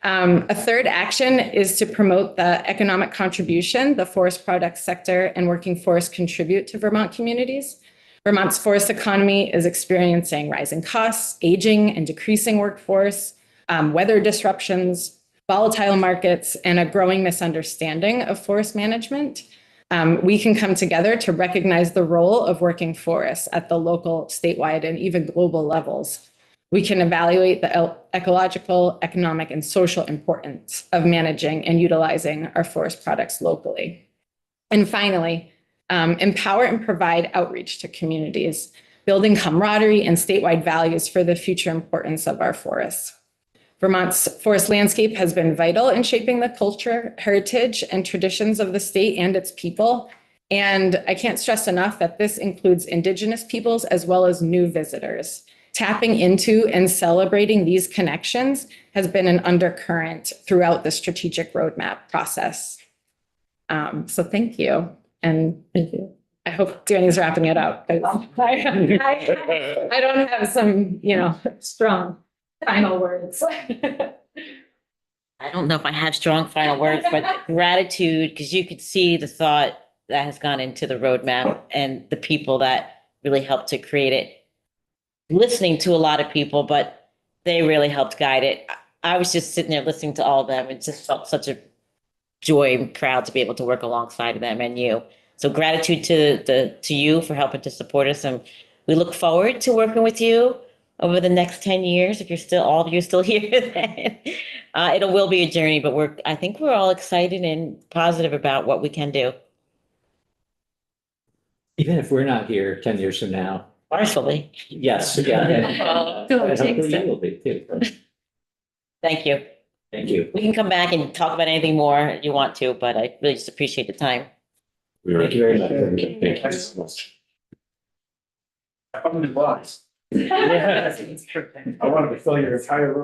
A third action is to promote the economic contribution the forest products sector and working forests contribute to Vermont communities. Vermont's forest economy is experiencing rising costs, aging and decreasing workforce, weather disruptions, volatile markets, and a growing misunderstanding of forest management. We can come together to recognize the role of working forests at the local, statewide, and even global levels. We can evaluate the ecological, economic, and social importance of managing and utilizing our forest products locally. And finally, empower and provide outreach to communities, building camaraderie and statewide values for the future importance of our forests. Vermont's forest landscape has been vital in shaping the culture, heritage, and traditions of the state and its people. And I can't stress enough that this includes Indigenous peoples as well as new visitors. Tapping into and celebrating these connections has been an undercurrent throughout the strategic roadmap process. So thank you. And I hope Danny's wrapping it up. I don't have some, strong final words. I don't know if I have strong final words, but gratitude, because you could see the thought that has gone into the roadmap and the people that really helped to create it. Listening to a lot of people, but they really helped guide it. I was just sitting there listening to all of them and just felt such a joy and proud to be able to work alongside them and you. So gratitude to you for helping to support us. And we look forward to working with you over the next 10 years. If you're still, all of you still here, then it will be a journey, but I think we're all excited and positive about what we can do. Even if we're not here 10 years from now. Partially. Yes, yeah. And hopefully you will be too. Thank you. Thank you. We can come back and talk about anything more you want to, but I really just appreciate the time. Thank you very much. Thank you so much. I wanted to fill your entire room.